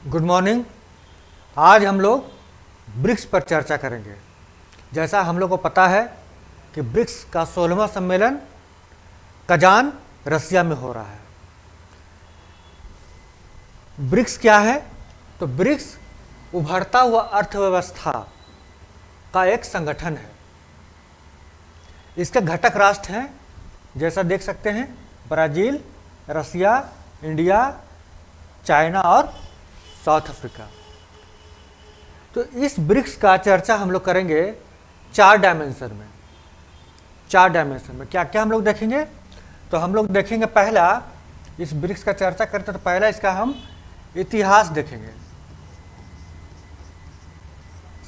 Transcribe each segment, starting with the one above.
Good morning. आज हम लोग ब्रिक्स पर चर्चा करेंगे। जैसा हम लोग को पता है कि ब्रिक्स का 16वां सम्मेलन कजान रसिया में हो रहा है। ब्रिक्स क्या है? तो ब्रिक्स उभरता हुआ अर्थव्यवस्था का एक संगठन है। इसके घटक राष्ट्र हैं, जैसा देख सकते हैं, ब्राज़ील, रसिया, इंडिया, चाइना और साउथ अफ्रीका। तो इस ब्रिक्स का चर्चा हम लोग करेंगे चार डायमेंशन में। क्या क्या हम लोग देखेंगे? तो हम लोग देखेंगे, पहला, इस ब्रिक्स का चर्चा करते तो पहला इसका हम इतिहास देखेंगे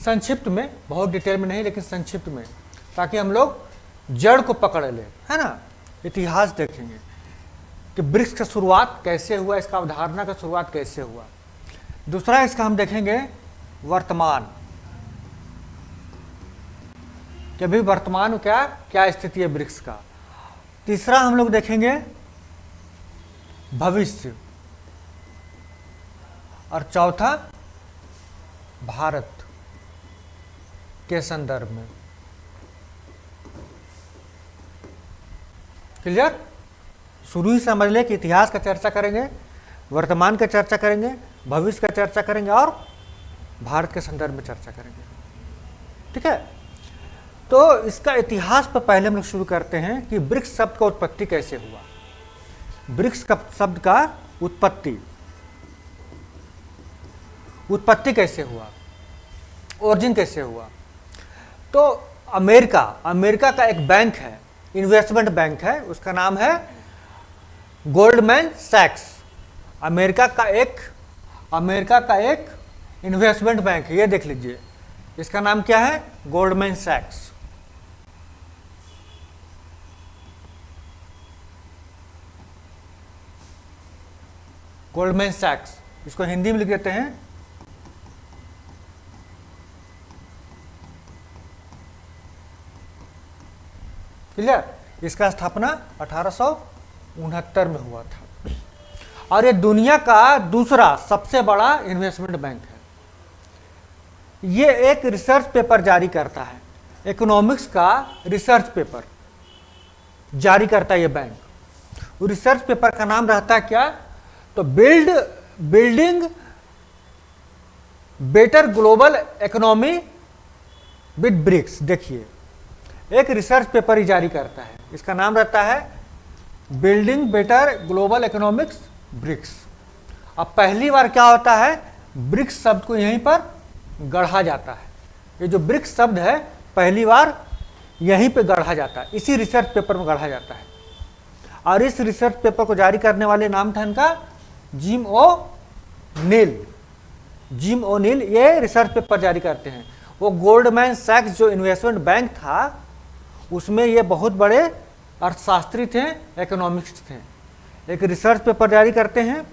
संक्षिप्त में, बहुत डिटेल में नहीं लेकिन संक्षिप्त में, ताकि हम लोग जड़ को पकड़ लें, है ना। इतिहास देखेंगे कि ब्रिक्स का शुरुआत कैसे हुआ, इसका अवधारणा का शुरुआत कैसे हुआ। दूसरा इसका हम देखेंगे वर्तमान, कि अभी वर्तमान में क्या क्या स्थिति है ब्रिक्स का। तीसरा हम लोग देखेंगे भविष्य, और चौथा भारत के संदर्भ में। क्लियर? शुरू ही समझ ले कि इतिहास का चर्चा करेंगे, वर्तमान का चर्चा करेंगे, भविष्य का चर्चा करेंगे और भारत के संदर्भ में चर्चा करेंगे। ठीक है, तो इसका इतिहास पर पहले हम लोग शुरू करते हैं कि ब्रिक्स शब्द का उत्पत्ति कैसे हुआ। ब्रिक्स का शब्द का उत्पत्ति कैसे हुआ, ओरिजिन कैसे हुआ। तो अमेरिका का एक बैंक है, इन्वेस्टमेंट बैंक है, उसका नाम है गोल्डमैन सैक्स। अमेरिका का एक इन्वेस्टमेंट बैंक है, ये देख लीजिए, इसका नाम क्या है? गोल्डमैन सैक्स। गोल्डमैन सैक्स, इसको हिंदी में लिख देते हैं क्लियर। इसका स्थापना 1869 में हुआ था और ये दुनिया का दूसरा सबसे बड़ा इन्वेस्टमेंट बैंक है। ये एक रिसर्च पेपर जारी करता है, इकोनॉमिक्स का रिसर्च पेपर जारी करता है ये बैंक। रिसर्च पेपर का नाम रहता है क्या? तो building better global economy with BRICS. देखिए, एक रिसर्च पेपर ही जारी करता है, इसका नाम रहता है building better global economics BRICS. अब पहली बार क्या होता है, ब्रिक्स शब्द को यहीं पर गढ़ा जाता है। ये जो ब्रिक्स शब्द है पहली बार यहीं पे गढ़ा जाता है, इसी रिसर्च पेपर में गढ़ा जाता है। और इस रिसर्च पेपर को जारी करने वाले नाम था इनका जिम ओ नील। ये रिसर्च पेपर जारी करते हैं। वो गोल्डमैन सैक्स जो इन्वेस्टमेंट बैंक था, उसमें ये बहुत बड़े अर्थशास्त्री थे, इकोनॉमिस्ट थे। एक रिसर्च पेपर जारी करते हैं,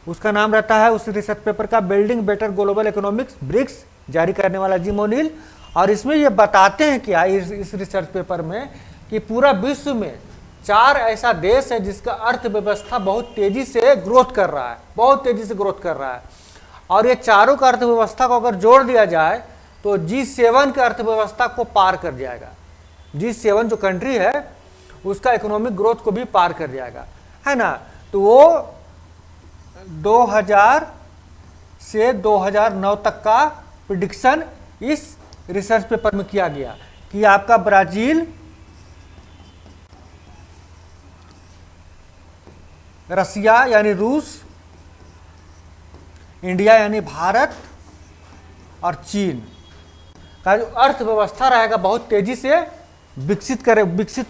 उसका नाम रहता है उस रिसर्च पेपर का building better global economics BRICS, जारी करने वाला जिम ओनील। और इसमें ये बताते हैं क्या इस रिसर्च पेपर में कि पूरा विश्व में 4 ऐसा देश है जिसका अर्थव्यवस्था बहुत तेजी से ग्रोथ कर रहा है, और ये चारों का अर्थव्यवस्था को अगर जोड़ दिया जाए तो G7 की अर्थव्यवस्था को पार कर जाएगा। G7 जो कंट्री है उसका इकोनॉमिक ग्रोथ को भी पार कर जाएगा, है ना। तो वो 2000 से 2009 तक का प्रिडिक्शन इस रिसर्च पेपर में किया गया कि आपका ब्राजील, रसिया यानी रूस, इंडिया यानी भारत और चीन का जो अर्थव्यवस्था रहेगा बहुत तेजी से विकसित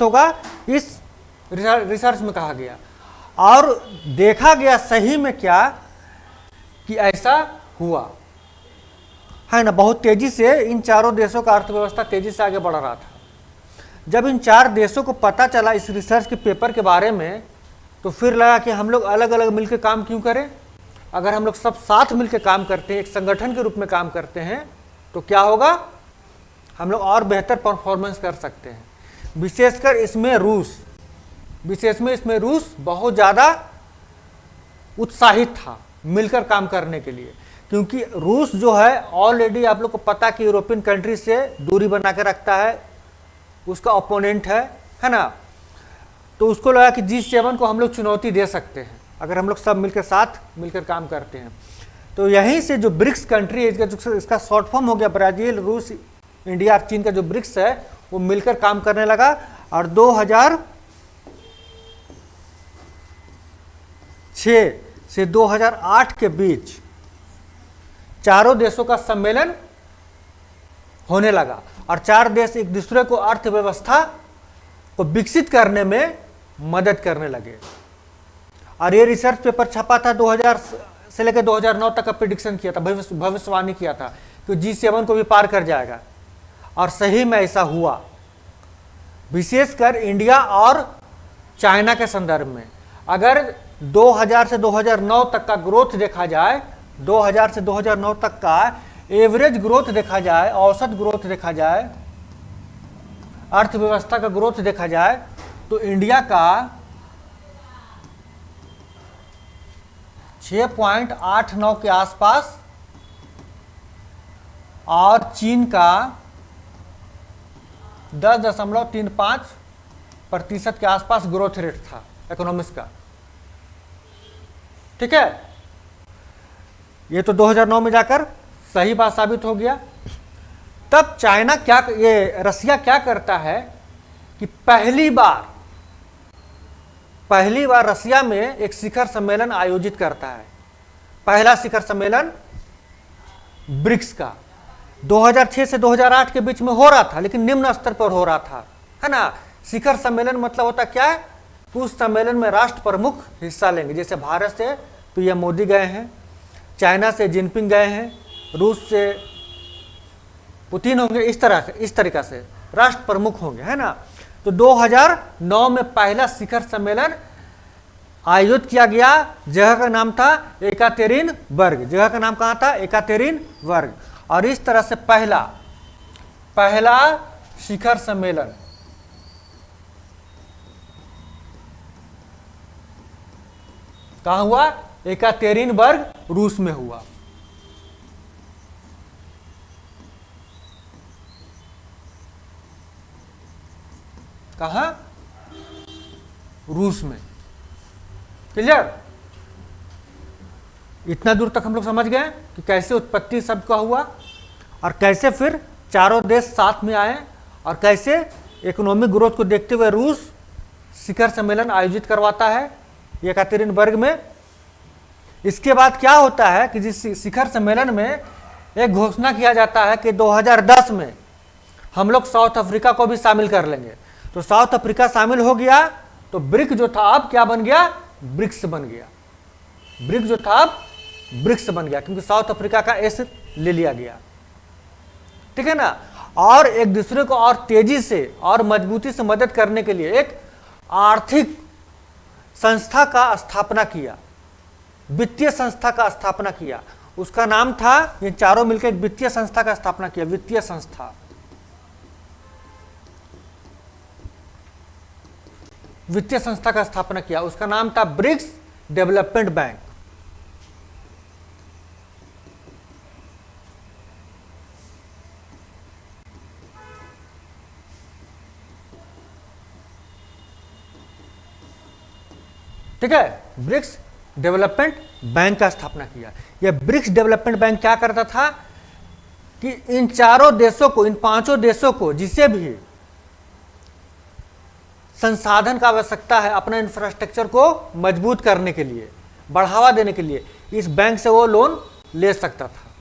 होगा, इस रिसर्च में कहा गया। और देखा गया सही में क्या कि ऐसा हुआ, है ना। बहुत तेजी से इन चारों देशों का अर्थव्यवस्था तेजी से आगे बढ़ रहा था। जब इन 4 देशों को पता चला इस रिसर्च के पेपर के बारे में, तो फिर लगा कि हम लोग अलग अलग मिलकर काम क्यों करें। अगर हम लोग सब साथ मिलकर काम करते हैं, एक संगठन के रूप में काम करते हैं, तो क्या होगा, हम लोग और बेहतर परफॉर्मेंस कर सकते हैं। विशेषकर इसमें रूस बहुत ज़्यादा उत्साहित था मिलकर काम करने के लिए, क्योंकि रूस जो है ऑलरेडी आप लोग को पता कि यूरोपियन कंट्री से दूरी बना के रखता है, उसका ओपोनेंट है ना। तो उसको लगा कि G7 को हम लोग चुनौती दे सकते हैं अगर हम लोग सब मिलकर साथ मिलकर काम करते हैं। तो यहीं से जो ब्रिक्स कंट्री है, इसका शॉर्ट फॉर्म हो गया ब्राजील, रूस, इंडिया और चीन का जो ब्रिक्स है वो मिलकर काम करने लगा। और 2006 से 2008 के बीच चारों देशों का सम्मेलन होने लगा और चार देश एक दूसरे को अर्थव्यवस्था को विकसित करने में मदद करने लगे। और ये रिसर्च पेपर छपा था 2000 से लेकर 2009 तक का प्रिडिक्शन किया था, भविष्यवाणी किया था कि G7 को भी पार कर जाएगा, और सही में ऐसा हुआ। विशेषकर इंडिया और चाइना के संदर्भ में अगर 2000 से 2009 तक का ग्रोथ देखा जाए, 2000 से 2009 तक का एवरेज ग्रोथ देखा जाए, औसत ग्रोथ देखा जाए, अर्थव्यवस्था का ग्रोथ देखा जाए, तो इंडिया का 6.89 के आसपास और चीन का 10.35% के आसपास ग्रोथ रेट था इकोनॉमिक्स का। ठीक है, ये तो 2009 में जाकर सही बात साबित हो गया। तब चाइना रसिया क्या करता है कि पहली बार रसिया में एक शिखर सम्मेलन आयोजित करता है। पहला शिखर सम्मेलन ब्रिक्स का 2006 से 2008 के बीच में हो रहा था, लेकिन निम्न स्तर पर हो रहा था, है ना। शिखर सम्मेलन मतलब होता क्या है, उस सम्मेलन में राष्ट्र प्रमुख हिस्सा लेंगे। जैसे भारत से पीएम मोदी गए हैं, चाइना से जिनपिंग गए हैं, रूस से पुतिन होंगे, इस तरीका से राष्ट्र प्रमुख होंगे, है ना। तो 2009 में पहला शिखर सम्मेलन आयोजित किया गया। जगह का नाम था एकातेरिनबर्ग। जगह का नाम कहाँ था? एकातेरिनबर्ग। और इस तरह से पहला शिखर सम्मेलन कहाँ हुआ? एकातेरिनबर्ग, रूस में हुआ। कहाँ? रूस में। क्लियर? इतना दूर तक हम लोग समझ गए कि कैसे उत्पत्ति शब्द का हुआ और कैसे फिर चारों देश साथ में आए और कैसे इकोनॉमिक ग्रोथ को देखते हुए रूस शिखर सम्मेलन आयोजित करवाता है येकातेरिनबर्ग में। इसके बाद क्या होता है कि जिस शिखर सम्मेलन में एक घोषणा किया जाता है कि 2010 में हम लोग साउथ अफ्रीका को भी शामिल कर लेंगे। तो साउथ अफ्रीका शामिल हो गया, तो ब्रिक जो था अब क्या बन गया? ब्रिक्स बन गया। ब्रिक जो था अब ब्रिक्स बन गया, क्योंकि साउथ अफ्रीका का एस ले लिया गया। ठीक है ना। और एक दूसरे को और तेजी से और मजबूती से मदद करने के लिए एक आर्थिक संस्था का स्थापना किया, वित्तीय संस्था का स्थापना किया। उसका नाम था, ये चारों मिलकर एक वित्तीय संस्था का स्थापना किया, वित्तीय संस्था। वित्तीय संस्था का स्थापना किया, उसका नाम था ब्रिक्स डेवलपमेंट बैंक। ठीक है, ब्रिक्स डेवलपमेंट बैंक का स्थापना किया। यह ब्रिक्स डेवलपमेंट बैंक क्या करता था कि इन चारों देशों को, इन पांचों देशों को जिसे भी संसाधन का आवश्यकता है अपना इंफ्रास्ट्रक्चर को मजबूत करने के लिए, बढ़ावा देने के लिए, इस बैंक से वो लोन ले सकता था।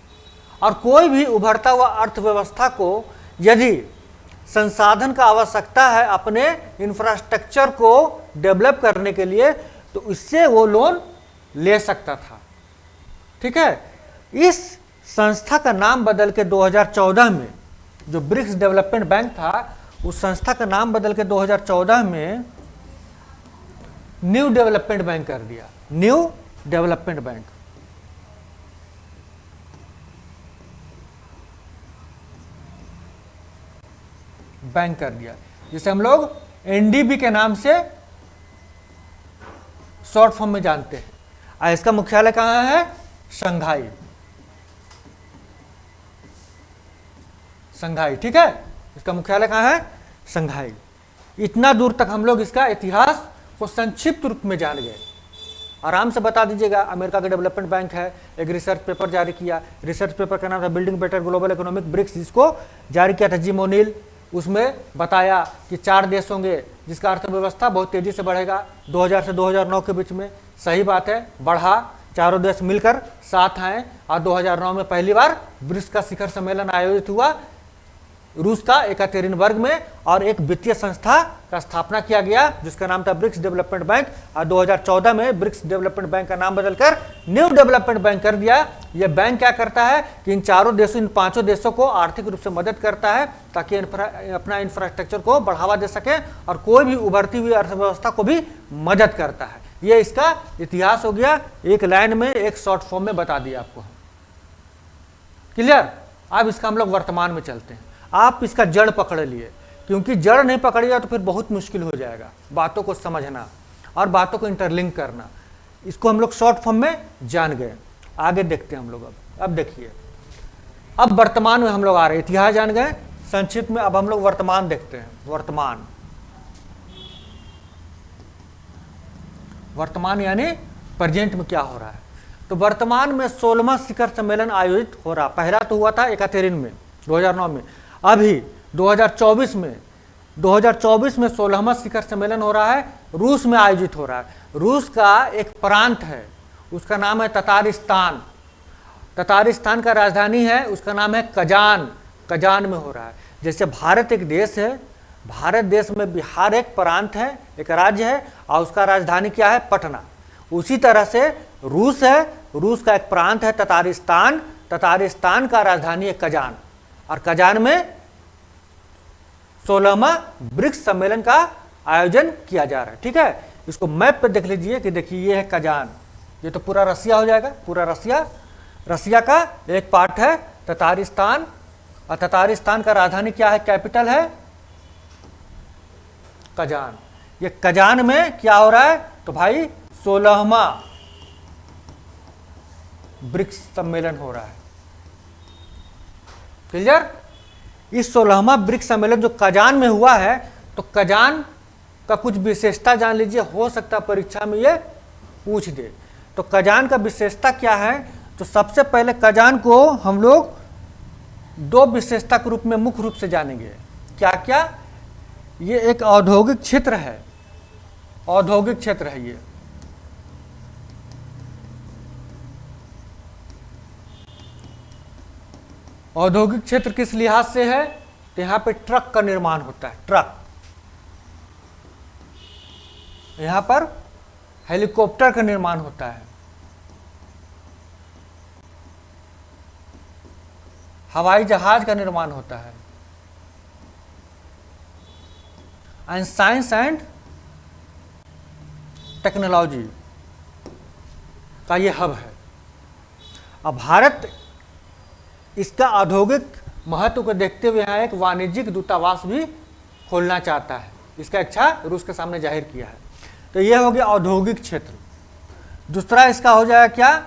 और कोई भी उभरता हुआ अर्थव्यवस्था को यदि संसाधन का आवश्यकता है अपने इंफ्रास्ट्रक्चर को डेवलप करने के लिए, तो इससे वो लोन ले सकता था। ठीक है, इस संस्था का नाम बदल के 2014 में, जो ब्रिक्स डेवलपमेंट बैंक था, उस संस्था का नाम बदल के 2014 में न्यू डेवलपमेंट बैंक कर दिया। न्यू डेवलपमेंट बैंक कर दिया, जिसे हम लोग एनडीबी के नाम से शॉर्ट फॉर्म में जानते हैं। और इसका मुख्यालय कहाँ है? शंघाई। संघाई, ठीक है, इसका मुख्यालय कहाँ है, संघाई। इतना दूर तक हम लोग इसका इतिहास को संक्षिप्त रूप में जान गए। आराम से बता दीजिएगा, अमेरिका का डेवलपमेंट बैंक है, एक रिसर्च पेपर जारी किया, रिसर्च पेपर का नाम था building better global economic BRICS, जिसको जारी किया था जिम ओनील। उसमें बताया कि 4 देश होंगे जिसका अर्थव्यवस्था बहुत तेजी से बढ़ेगा 2000 से 2009 के बीच में। सही बात है, बढ़ा, चारों देश मिलकर साथ आए और 2009 में पहली बार ब्रिक्स का शिखर सम्मेलन आयोजित हुआ रूस का एकतेरिनबर्ग में, और एक वित्तीय संस्था का स्थापना किया गया जिसका नाम था ब्रिक्स डेवलपमेंट बैंक, और 2014 में ब्रिक्स डेवलपमेंट बैंक का नाम बदलकर न्यू डेवलपमेंट बैंक कर दिया। यह बैंक क्या करता है कि इन 5 देशों को आर्थिक रूप से मदद करता है ताकि अपना इंफ्रास्ट्रक्चर को बढ़ावा दे सके और कोई भी उभरती हुई अर्थव्यवस्था को भी मदद करता है। यह इसका इतिहास हो गया, एक लाइन में, एक शॉर्ट फॉर्म में बता दिया आपको। क्लियर? अब इसका हम लोग वर्तमान में चलते हैं। आप इसका जड़ पकड़ लिए, क्योंकि जड़ नहीं पकड़िएगा तो फिर बहुत मुश्किल हो जाएगा बातों को समझना और बातों को इंटरलिंक करना। इसको हम लोग शॉर्ट फॉर्म में जान गए, आगे देखते हैं हम लोग। अब देखिए, अब वर्तमान में हम लोग आ रहे हैं। इतिहास जान गए संक्षिप्त में, अब हम लोग वर्तमान देखते हैं। वर्तमान यानी प्रेजेंट में क्या हो रहा है। तो वर्तमान में 16वां शिखर सम्मेलन आयोजित हो रहा। पहला तो हुआ था एकतेरिन में 2009 में, अभी 2024 में 16वां शिखर सम्मेलन हो रहा है, रूस में आयोजित हो रहा है। रूस का एक प्रांत है, उसका नाम है ततारिस्तान। ततारिस्तान का राजधानी है, उसका नाम है कजान। कजान में हो रहा है। जैसे भारत एक देश है, भारत देश में बिहार एक प्रांत है, एक राज्य है, और उसका राजधानी क्या है, पटना। उसी तरह से रूस है, रूस का एक प्रांत है ततारिस्तान, ततारिस्तान का राजधानी है कजान, और कजान में 16वां ब्रिक्स सम्मेलन का आयोजन किया जा रहा है। ठीक है, इसको मैप पे देख लीजिए कि देखिए ये है कजान, ये तो पूरा रसिया हो जाएगा, पूरा रसिया का एक पार्ट है ततारिस्तान, और ततारिस्तान का राजधानी क्या है, कैपिटल है कजान। ये कजान में क्या हो रहा है, तो भाई 16वां ब्रिक्स सम्मेलन हो रहा है। क्लियर? इस 16वां ब्रिक्स सम्मेलन जो कजान में हुआ है, तो कजान का कुछ विशेषता जान लीजिए, हो सकता परीक्षा में ये पूछ दे। तो कजान का विशेषता क्या है, तो सबसे पहले कजान को हम लोग 2 विशेषता के रूप में मुख्य रूप से जानेंगे। क्या क्या? ये एक औद्योगिक क्षेत्र है, औद्योगिक क्षेत्र है ये। औद्योगिक क्षेत्र किस लिहाज से है, तो यहां पे ट्रक का निर्माण होता है, ट्रक। यहां पर हेलीकॉप्टर का निर्माण होता है, हवाई जहाज का निर्माण होता है, एंड साइंस एंड टेक्नोलॉजी का ये हब है। अब भारत इसका औद्योगिक महत्व को देखते हुए यहाँ एक वाणिज्यिक दूतावास भी खोलना चाहता है, इसका इच्छा रूस के सामने जाहिर किया है। तो यह हो गया औद्योगिक क्षेत्र। दूसरा इसका हो जाएगा क्या,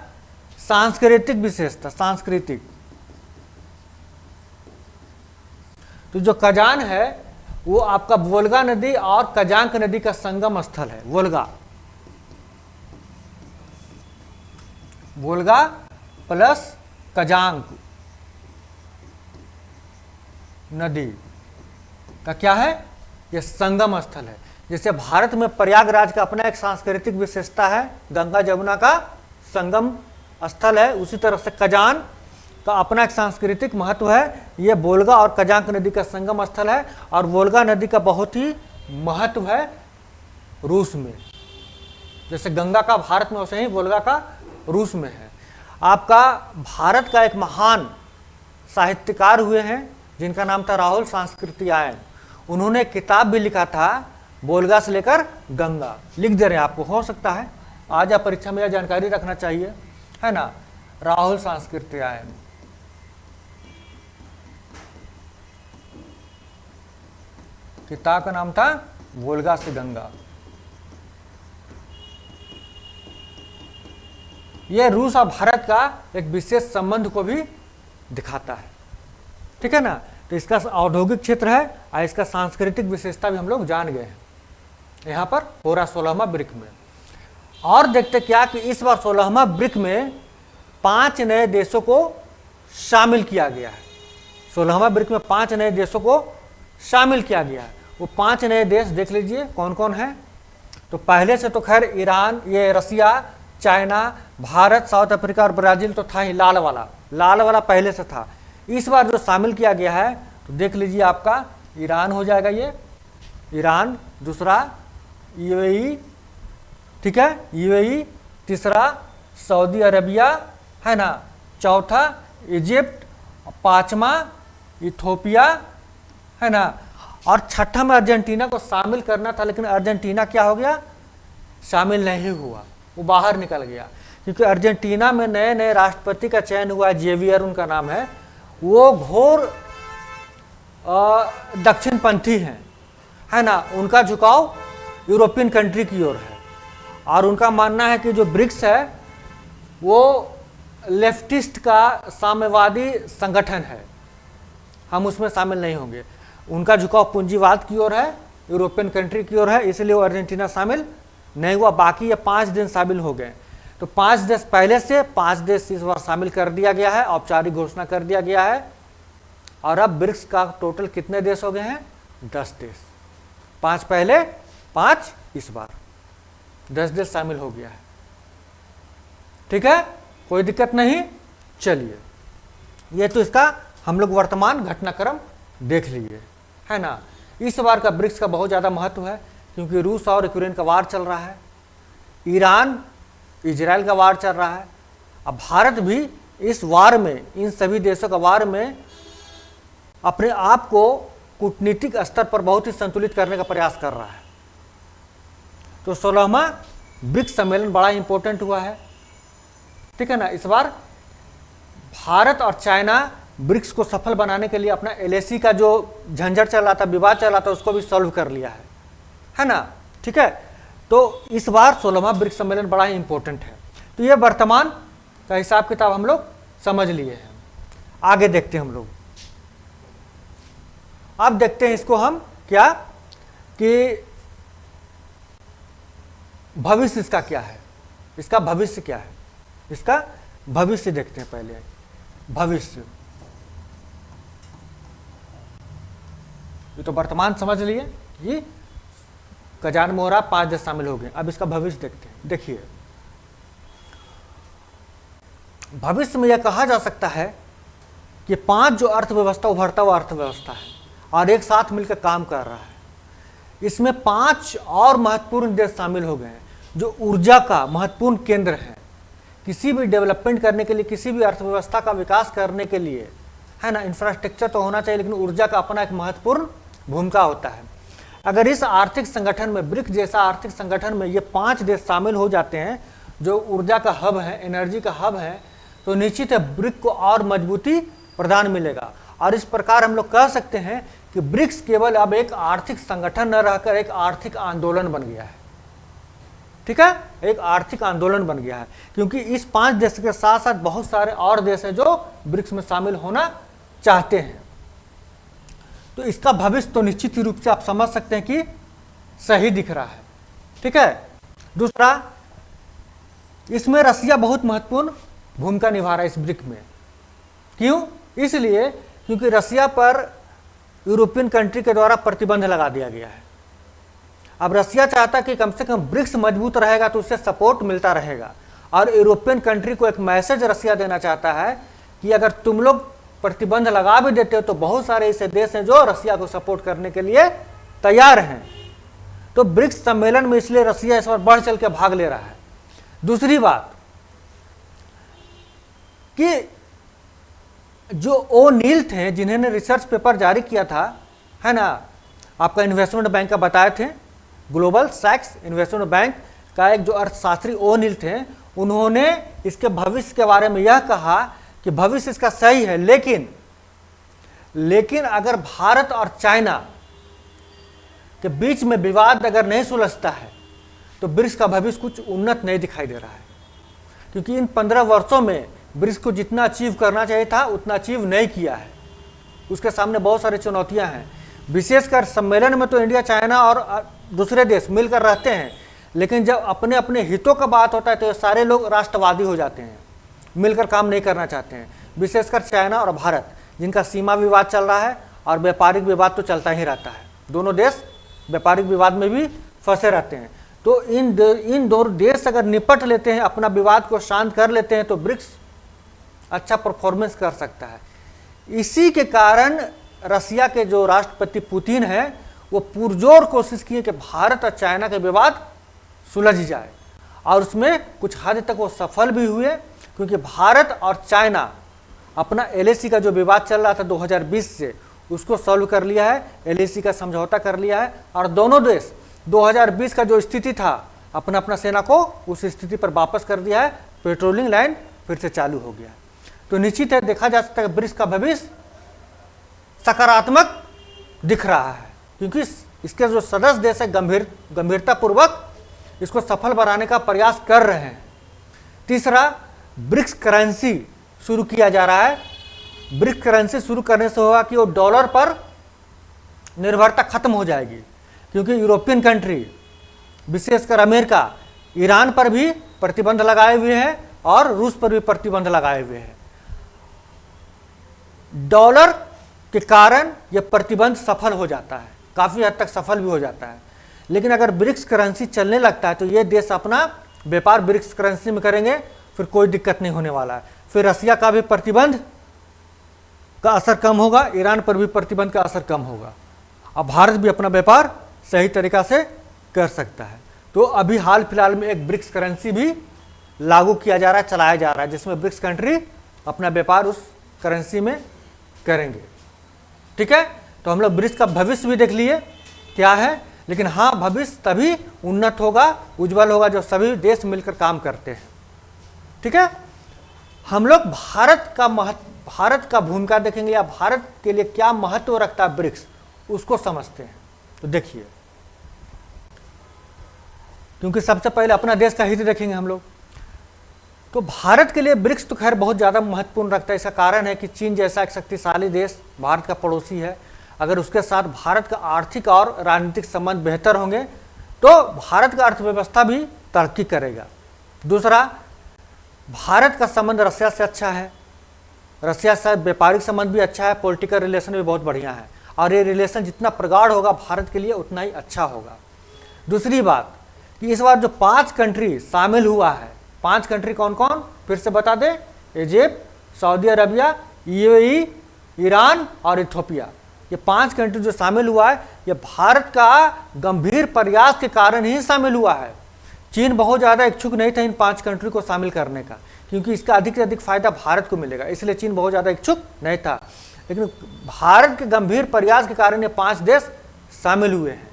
सांस्कृतिक विशेषता, सांस्कृतिक। तो जो कजान है वो आपका वोल्गा नदी और कजांक नदी का संगम स्थल है। वोल्गा प्लस कजांक नदी का क्या है, यह संगम स्थल है। जैसे भारत में प्रयागराज का अपना एक सांस्कृतिक विशेषता है, गंगा जमुना का संगम स्थल है, उसी तरह से कजान का अपना एक सांस्कृतिक महत्व है। यह वोल्गा और कजांक नदी का संगम स्थल है, और वोल्गा नदी का बहुत ही महत्व है रूस में। जैसे गंगा का भारत में, वैसे ही वोल्गा का रूस में है। आपका भारत का एक महान साहित्यकार हुए हैं जिनका नाम था राहुल सांस्कृतियायन। उन्होंने किताब भी लिखा था, वोल्गा से लेकर गंगा, लिख दे रहे हैं आपको, हो सकता है आज आप परीक्षा में यह जानकारी रखना चाहिए, है ना। राहुल सांस्कृतियायन, किताब का नाम था वोल्गा से गंगा। यह रूस और भारत का एक विशेष संबंध को भी दिखाता है, ठीक है ना। तो तो इसका औद्योगिक क्षेत्र है और इसका सांस्कृतिक विशेषता भी हम लोग जान गए हैं। यहाँ पर हो रहा 16वां ब्रिक में। और देखते क्या कि इस बार 16वां ब्रिक में 5 नए देशों को शामिल किया गया है। 16वां ब्रिक में 5 नए देशों को शामिल किया गया है। वो 5 नए देश देख लीजिए कौन कौन है। तो पहले से तो खैर ईरान, ये रसिया, चाइना, भारत, साउथ अफ्रीका और ब्राजील तो था ही, लाल वाला पहले से था। इस बार जो शामिल किया गया है तो देख लीजिए आपका ईरान हो जाएगा, ये ईरान, दूसरा यूएई, ठीक है, यूएई, तीसरा सऊदी अरबिया है ना, चौथा इजिप्ट, पांचवा इथोपिया है ना, और छठा में अर्जेंटीना को शामिल करना था, लेकिन अर्जेंटीना क्या हो गया, शामिल नहीं हुआ, वो बाहर निकल गया। क्योंकि अर्जेंटीना में नए नए राष्ट्रपति का चयन हुआ, जेवियर उनका नाम है, वो घोर दक्षिणपंथी हैं, है ना, उनका झुकाव यूरोपियन कंट्री की ओर है, और उनका मानना है कि जो ब्रिक्स है वो लेफ्टिस्ट का साम्यवादी संगठन है, हम उसमें शामिल नहीं होंगे। उनका झुकाव पूंजीवाद की ओर है, यूरोपियन कंट्री की ओर है, इसलिए वो अर्जेंटीना शामिल नहीं हुआ। बाकी ये 5 देश शामिल हो गए। तो 5 देश पहले से, 5 देश इस बार शामिल कर दिया गया है, औपचारिक घोषणा कर दिया गया है। और अब ब्रिक्स का टोटल कितने देश हो गए हैं, 10 देश। 5 पहले, 5 इस बार, 10 देश शामिल हो गया है। ठीक है, कोई दिक्कत नहीं। चलिए, ये तो इसका हम लोग वर्तमान घटनाक्रम देख लिए, है ना। इस बार का ब्रिक्स का बहुत ज़्यादा महत्व है, क्योंकि रूस और यूक्रेन का वार चल रहा है, ईरान इजराइल का वार चल रहा है। अब भारत भी इस वार में, इन सभी देशों का वार में अपने आप को कूटनीतिक स्तर पर बहुत ही संतुलित करने का प्रयास कर रहा है। तो 16वां ब्रिक्स सम्मेलन बड़ा इंपॉर्टेंट हुआ है, ठीक है ना। इस बार भारत और चाइना ब्रिक्स को सफल बनाने के लिए अपना एलएसी का जो झंझट चल रहा था, विवाद चल रहा था, उसको भी सॉल्व कर लिया है ना, ठीक है। तो इस बार 16वां ब्रिक्स सम्मेलन बड़ा ही इंपॉर्टेंट है। तो ये वर्तमान का हिसाब किताब हम लोग समझ लिए हैं। आगे देखते हैं हम लोग, अब देखते हैं इसको हम क्या, कि भविष्य इसका क्या है, इसका भविष्य क्या है, इसका भविष्य देखते हैं पहले। भविष्य, ये तो वर्तमान समझ लिए, ये कजान मोहरा 5 देश शामिल हो गए। अब इसका भविष्य देखते हैं। देखिए, भविष्य में यह कहा जा सकता है कि 5 जो अर्थव्यवस्था, उभरता हुआ अर्थव्यवस्था है और एक साथ मिलकर काम कर रहा है, इसमें 5 और महत्वपूर्ण देश शामिल हो गए हैं जो ऊर्जा का महत्वपूर्ण केंद्र है। किसी भी डेवलपमेंट करने के लिए, किसी भी अर्थव्यवस्था का विकास करने के लिए, है ना, इंफ्रास्ट्रक्चर तो होना चाहिए, लेकिन ऊर्जा का अपना एक महत्वपूर्ण भूमिका होता है। अगर इस आर्थिक संगठन में, ब्रिक्स जैसा आर्थिक संगठन में ये 5 देश शामिल हो जाते हैं जो ऊर्जा का हब है, एनर्जी का हब है, तो निश्चित है ब्रिक्स को और मजबूती प्रदान मिलेगा। और इस प्रकार हम लोग कह सकते हैं कि ब्रिक्स केवल अब एक आर्थिक संगठन न रहकर एक आर्थिक आंदोलन बन गया है, ठीक है, एक आर्थिक आंदोलन बन गया है। क्योंकि इस 5 देश के साथ साथ बहुत सारे और देश हैं जो ब्रिक्स में शामिल होना चाहते हैं। तो इसका भविष्य तो निश्चित ही रूप से आप समझ सकते हैं कि सही दिख रहा है, ठीक है। दूसरा, इसमें रसिया बहुत महत्वपूर्ण भूमिका निभा रहा है इस ब्रिक्स में। क्यों? इसलिए क्योंकि रसिया पर यूरोपियन कंट्री के द्वारा प्रतिबंध लगा दिया गया है। अब रसिया चाहता कि कम से कम ब्रिक्स मजबूत रहेगा तो उससे सपोर्ट मिलता रहेगा, और यूरोपियन कंट्री को एक मैसेज रसिया देना चाहता है कि अगर तुम लोग प्रतिबंध लगा भी देते हो तो बहुत सारे ऐसे देश हैं जो रसिया को सपोर्ट करने के लिए तैयार हैं। तो ब्रिक्स सम्मेलन में इसलिए रसिया इस बार बढ़ चल के भाग ले रहा है। दूसरी बात कि जो ओ'नील थे, जिन्होंने रिसर्च पेपर जारी किया था, है ना, आपका इन्वेस्टमेंट बैंक का बताए थे, ग्लोबल सैक्स इन्वेस्टमेंट बैंक का एक जो अर्थशास्त्री ओ'नील थे, उन्होंने इसके भविष्य के बारे में यह कहा कि भविष्य इसका सही है, लेकिन अगर भारत और चाइना के बीच में विवाद अगर नहीं सुलझता है तो ब्रिक्स का भविष्य कुछ उन्नत नहीं दिखाई दे रहा है। क्योंकि इन 15 वर्षों में ब्रिक्स को जितना अचीव करना चाहिए था उतना अचीव नहीं किया है, उसके सामने बहुत सारी चुनौतियां हैं। विशेषकर सम्मेलन में तो इंडिया, चाइना और दूसरे देश मिलकर रहते हैं, लेकिन जब अपने अपने हितों का बात होता है तो ये सारे लोग राष्ट्रवादी हो जाते हैं, मिलकर काम नहीं करना चाहते हैं। विशेषकर चाइना और भारत, जिनका सीमा विवाद चल रहा है और व्यापारिक विवाद तो चलता ही रहता है। दोनों देश व्यापारिक विवाद में भी फंसे रहते हैं। तो इन दोनों देश अगर निपट लेते हैं, अपना विवाद को शांत कर लेते हैं, तो ब्रिक्स अच्छा परफॉर्मेंस कर सकता है। इसी के कारण रसिया के जो राष्ट्रपति पुतिन है, वो पुरजोर कोशिश किए कि भारत और चाइना के विवाद सुलझ जाए, और उसमें कुछ हद तक वो सफल भी हुए, क्योंकि भारत और चाइना अपना LAC का जो विवाद चल रहा था 2020 से, उसको सॉल्व कर लिया है, LAC का समझौता कर लिया है, और दोनों देश 2020 का जो स्थिति था, अपना अपना सेना को उस स्थिति पर वापस कर दिया है। पेट्रोलिंग लाइन फिर से चालू हो गया है। तो निश्चित है, देखा जा सकता है ब्रिक्स का भविष्य सकारात्मक दिख रहा है, क्योंकि इसके जो सदस्य देश है गंभीरता पूर्वक इसको सफल बनाने का प्रयास कर रहे हैं। तीसरा, ब्रिक्स करेंसी शुरू किया जा रहा है। ब्रिक्स करेंसी शुरू करने से होगा कि वो डॉलर पर निर्भरता खत्म हो जाएगी, क्योंकि यूरोपियन कंट्री, विशेषकर अमेरिका, ईरान पर भी प्रतिबंध लगाए हुए हैं और रूस पर भी प्रतिबंध लगाए हुए हैं। डॉलर के कारण यह प्रतिबंध सफल हो जाता है, काफी हद तक सफल भी हो जाता है। लेकिन अगर ब्रिक्स करेंसी चलने लगता है तो ये देश अपना व्यापार ब्रिक्स करेंसी में करेंगे, फिर कोई दिक्कत नहीं होने वाला है। फिर रसिया का भी प्रतिबंध का असर कम होगा, ईरान पर भी प्रतिबंध का असर कम होगा, अब भारत भी अपना व्यापार सही तरीका से कर सकता है। तो अभी हाल फिलहाल में एक ब्रिक्स करेंसी भी लागू किया जा रहा है, चलाया जा रहा है, जिसमें ब्रिक्स कंट्री अपना व्यापार उस करेंसी में करेंगे। ठीक है, तो हम लोग ब्रिक्स का भविष्य भी देख लिए क्या है, लेकिन हाँ, भविष्य तभी उन्नत होगा, उज्जवल होगा, जो सभी देश मिलकर काम करते हैं। ठीक है, हम लोग भारत का भूमिका देखेंगे, या भारत के लिए क्या महत्व रखता है ब्रिक्स, उसको समझते हैं। तो देखिए, क्योंकि सबसे पहले अपना देश का हित देखेंगे हम लोग, तो भारत के लिए ब्रिक्स तो खैर बहुत ज़्यादा महत्वपूर्ण रखता है। इसका कारण है कि चीन जैसा एक शक्तिशाली देश भारत का पड़ोसी है, अगर उसके साथ भारत का आर्थिक और राजनीतिक संबंध बेहतर होंगे तो भारत का अर्थव्यवस्था भी तरक्की करेगा। दूसरा, भारत का संबंध रसिया से अच्छा है, रसिया से व्यापारिक संबंध भी अच्छा है, पॉलिटिकल रिलेशन भी बहुत बढ़िया है, और ये रिलेशन जितना प्रगाढ़ होगा भारत के लिए उतना ही अच्छा होगा। दूसरी बात कि इस बार जो 5 कंट्री शामिल हुआ है, 5 कंट्री कौन कौन, फिर से बता दें, Egypt, Saudi Arabia, UAE, Iran और इथियोपिया। ये 5 कंट्री जो शामिल हुआ है, ये भारत का गंभीर प्रयास के कारण ही शामिल हुआ है। चीन बहुत ज़्यादा इच्छुक नहीं था इन 5 कंट्री को शामिल करने का, क्योंकि इसका अधिक से अधिक फायदा भारत को मिलेगा, इसलिए चीन बहुत ज़्यादा इच्छुक नहीं था। लेकिन भारत के गंभीर प्रयास के कारण ये 5 देश शामिल हुए हैं।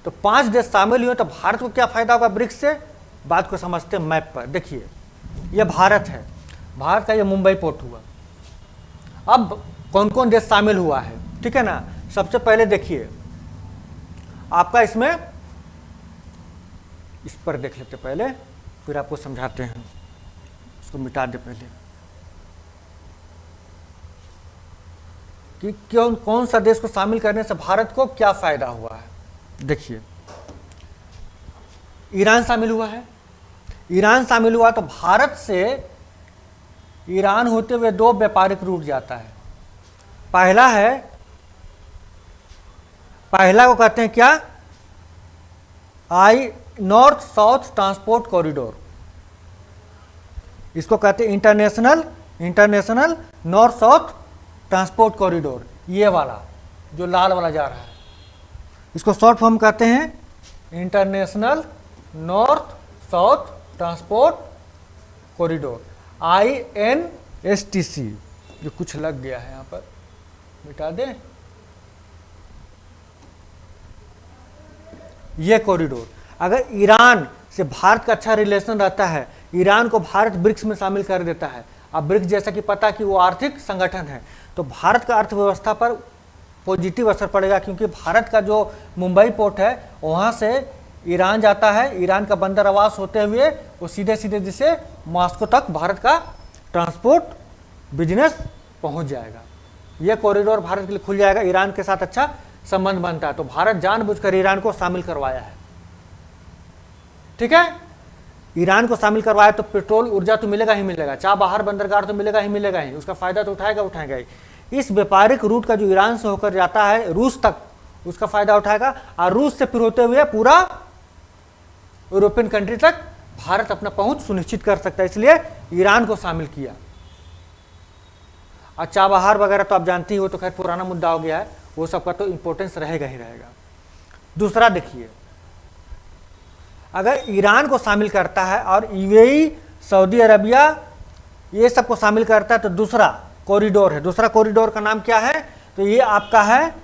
तो 5 देश शामिल हुए तो भारत को क्या फायदा होगा ब्रिक्स से, बात को समझते हैं मैप पर। देखिए, ये भारत है, भारत का ये मुंबई पोर्ट हुआ। अब कौन कौन देश शामिल हुआ है, ठीक है ना। सबसे पहले देखिए, आपका इसमें इस पर देख लेते पहले, फिर आपको समझाते हैं। इसको मिटा दे पहले कि कौन सा देश को शामिल करने से भारत को क्या फायदा हुआ है। देखिए, ईरान शामिल हुआ है। ईरान शामिल हुआ तो भारत से ईरान होते हुए 2 व्यापारिक रूट जाता है। पहला को कहते हैं क्या, नॉर्थ साउथ ट्रांसपोर्ट कॉरिडोर, इसको कहते हैं international north south transport corridor. ये वाला जो लाल वाला जा रहा है, इसको शॉर्ट फॉर्म कहते हैं international north south transport corridor, INSTC। जो कुछ लग गया है यहाँ पर, मिटा दें। ये कॉरिडोर, अगर ईरान से भारत का अच्छा रिलेशन रहता है, ईरान को भारत ब्रिक्स में शामिल कर देता है। अब ब्रिक्स जैसा कि पता कि वो आर्थिक संगठन है, तो भारत का अर्थव्यवस्था पर पॉजिटिव असर पड़ेगा, क्योंकि भारत का जो मुंबई पोर्ट है वहाँ से ईरान जाता है, ईरान का बंदर आवास होते हुए वो सीधे सीधे जिसे मॉस्को तक भारत का ट्रांसपोर्ट बिजनेस पहुँच जाएगा। ये कॉरिडोर भारत के लिए खुल जाएगा, ईरान के साथ अच्छा संबंध बनता है। तो भारत जानबूझकर ईरान को शामिल करवाया है, ठीक है। ईरान को शामिल करवाया तो पेट्रोल ऊर्जा तो मिलेगा ही मिलेगा, चाबहार बंदरगाह तो मिलेगा ही मिलेगा ही, उसका फायदा तो उठाएगा ही। इस व्यापारिक रूट का जो ईरान से होकर जाता है रूस तक, उसका फायदा उठाएगा, और रूस से फिर होते हुए पूरा यूरोपियन कंट्री तक भारत अपना पहुंच सुनिश्चित कर सकता है, इसलिए ईरान को शामिल किया। और चाबहार वगैरह तो आप जानते ही हो, तो खैर पुराना मुद्दा हो गया है, वो सबका तो इंपॉर्टेंस रहेगा ही रहेगा। दूसरा देखिए, अगर ईरान को शामिल करता है और यूएई, सऊदी अरबिया ये सबको शामिल करता है तो दूसरा कॉरिडोर है। दूसरा कॉरिडोर का नाम क्या है? तो ये आपका है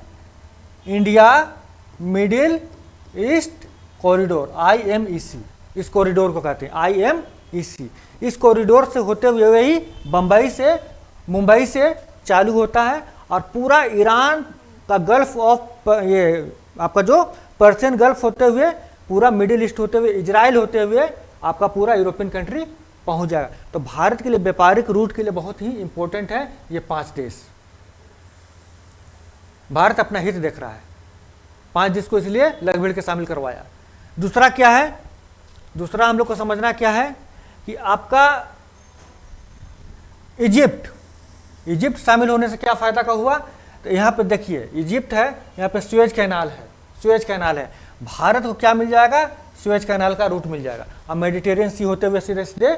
India middle east corridor, IMEC। इस कॉरिडोर को कहते हैं IMEC। इस कॉरिडोर से होते हुए वही मुंबई से चालू होता है और पूरा ईरान का गल्फ ऑफ, ये आपका जो पर्शियन गल्फ होते हुए, पूरा मिडिल ईस्ट होते हुए, इजराइल होते हुए आपका पूरा यूरोपियन कंट्री पहुंच जाएगा। तो भारत के लिए व्यापारिक रूट के लिए बहुत ही इंपॉर्टेंट है ये 5 देश। भारत अपना हित देख रहा है 5 देश को, इसलिए लगभग के शामिल करवाया। दूसरा क्या है? दूसरा हम लोग को समझना क्या है कि आपका इजिप्ट शामिल होने से क्या फायदा का हुआ? तो यहाँ पे देखिए, इजिप्ट है, यहाँ पे सुएज कैनाल है। भारत को क्या मिल जाएगा? सुएज कैनाल का रूट मिल जाएगा। अब मेडिटेरियन सी होते हुए सीधे सीधे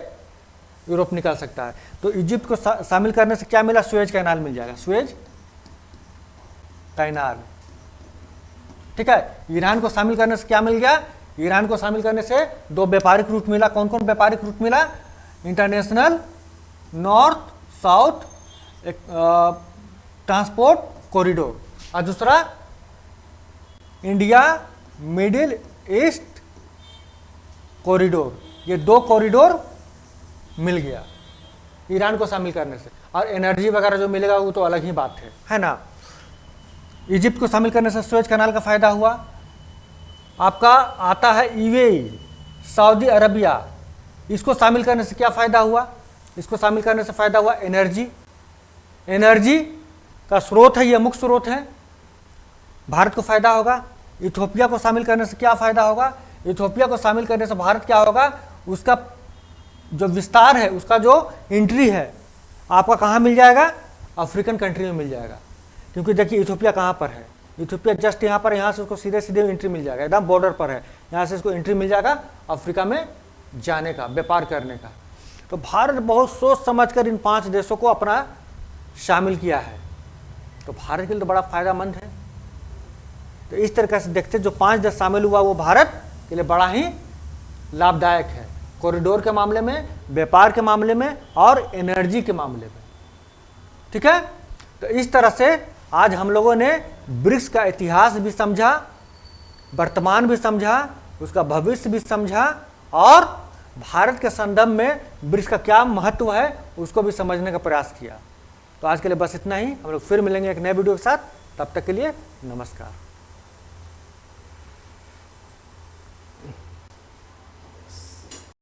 यूरोप निकल सकता है। तो इजिप्ट को शामिल करने से क्या मिला? सुएज कैनाल मिल जाएगा, सुएज कैनाल, ठीक है। ईरान को शामिल करने से क्या मिल गया? ईरान को शामिल करने से 2 व्यापारिक रूट मिला। कौन कौन व्यापारिक रूट मिला? International north south transport corridor, और दूसरा इंडिया मिडिल ईस्ट कॉरिडोर। ये 2 कॉरिडोर मिल गया ईरान को शामिल करने से। और एनर्जी वगैरह जो मिलेगा वो तो अलग ही बात है ना। इजिप्ट को शामिल करने से सुएज कैनाल का फायदा हुआ। आपका आता है यूएई, सऊदी अरबिया, इसको शामिल करने से क्या फायदा हुआ? इसको शामिल करने से फायदा हुआ एनर्जी का स्रोत है, ये मुख्य स्रोत है, भारत को फायदा होगा। इथियोपिया को शामिल करने से क्या फायदा होगा? इथियोपिया को शामिल करने से भारत क्या होगा? उसका जो विस्तार है, उसका जो एंट्री है आपका कहाँ मिल जाएगा? अफ्रीकन कंट्री में मिल जाएगा। क्योंकि देखिए इथियोपिया कहाँ पर है? इथियोपिया जस्ट यहाँ पर, यहाँ से उसको सीधे सीधे एंट्री मिल जाएगा, एकदम बॉर्डर पर है, यहाँ से इसको एंट्री मिल जाएगा अफ्रीका में जाने का, व्यापार करने का। तो भारत बहुत सोच समझकर इन 5 देशों को अपना शामिल किया है। तो भारत के लिए तो बड़ा फायदामंद है। तो इस तरीके से देखते जो 5 देश शामिल हुआ वो भारत के लिए बड़ा ही लाभदायक है, कॉरिडोर के मामले में, व्यापार के मामले में और एनर्जी के मामले में, ठीक है। तो इस तरह से आज हम लोगों ने ब्रिक्स का इतिहास भी समझा, वर्तमान भी समझा, उसका भविष्य भी समझा, और भारत के संदर्भ में ब्रिक्स का क्या महत्व है उसको भी समझने का प्रयास किया। तो आज के लिए बस इतना ही। हम लोग फिर मिलेंगे एक नए वीडियो के साथ, तब तक के लिए नमस्कार।